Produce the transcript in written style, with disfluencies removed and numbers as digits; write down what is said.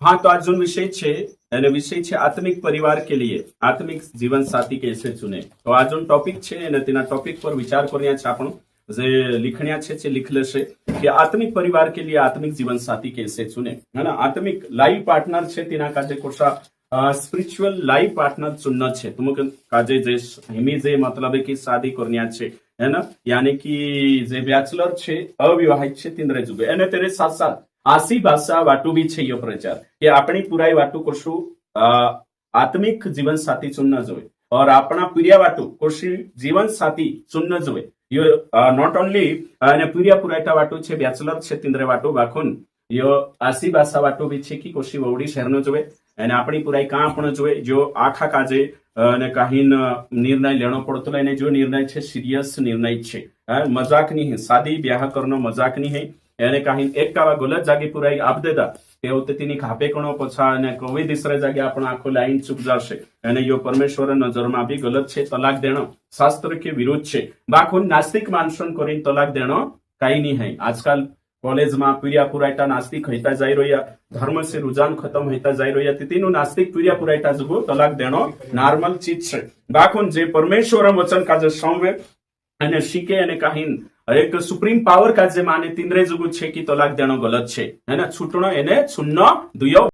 हाँ, तो आज जो विषय छे અને વિષય છે આત્મિક પરિવાર કે લીએ આત્મિક જીવન સાથી कैसे चुने। तो आज जो टॉपिक છે અને તેના ટોપિક પર વિચાર કર્યા છે આપણો જે લીખણ્યા છે લીખ લેશે કે આત્મિક પરિવાર કે लिए આત્મિક જીવન साथी कैसे चुने है ना। आत्मिक लाइफ पार्टनर છે તેના કાજે કોશा स्पिरिचुअल लाइफ पार्टनर चुनना છે तुम काजे जे हिमी जे मतलब है कि शादी करनिया છે है ना, यानी कि जे बैचलर છે अविवाहित છે तिंद्रे जुगे અને तेरे साथ साथ आसी भाषा वाटू भी છે यो प्रचार कि अपनी पुराई वाटू कोशु आत्मिक जीवन साथी चुनना जोए और अपना पुरिया वाटू कोशी जीवन साथी चुनना जोए। यो नॉट ओनली पुरिया पुरायटा वाटू छे बैचलर छे तिंद्रे वाटू वाखुन यो आसी भाषा वाटू भी छे कि कोशी ववड़ी शहरनो जोए અને આપણી પુરાઈ કાં પણ જોવે જો આખા કાજે અને કાહીન નિર્ણય લેણો પડતો લઈને જો નિર્ણય છે સિરિયસ નિર્ણય છે, મજાક નહીં, સાદી બ્યાહ કરનો મજાક નહીં એને કાહીન એક કાવા ગલત જાગે પુરાઈ આપ દેતા તેઓ તેની ખાપે કણો પછા અને કોઈ દિસરે જાગે આપણો આખો લાઈન ચૂક જશે અને યો પરમેશ્વર નજરમાં બી ગલત છે। તલાક દેણો શાસ્ત્ર કે વિરુદ્ધ છે। બાખુન નાસ્તિક માનસન કરીને તલાક દેણો કાઈ નહીં હૈ। આજકાલ कॉलेज में पीरिया पुरायटा नास्तिक होता जाई रहा, धर्म से रुझान खत्म होता जाई रहा, तेनु नास्तिक पीरिया पुरायटा जुगो तलाक देनो नॉर्मल चीज है। बाखुन जे परमेश्वर वचन का जे संवे अने शीके अने काहीन एक सुप्रीम पावर का जे माने तिंद्रे जुगु छे कि तलाक देनो गलत छे है ना। छूटणो एने छुन्नो दुयो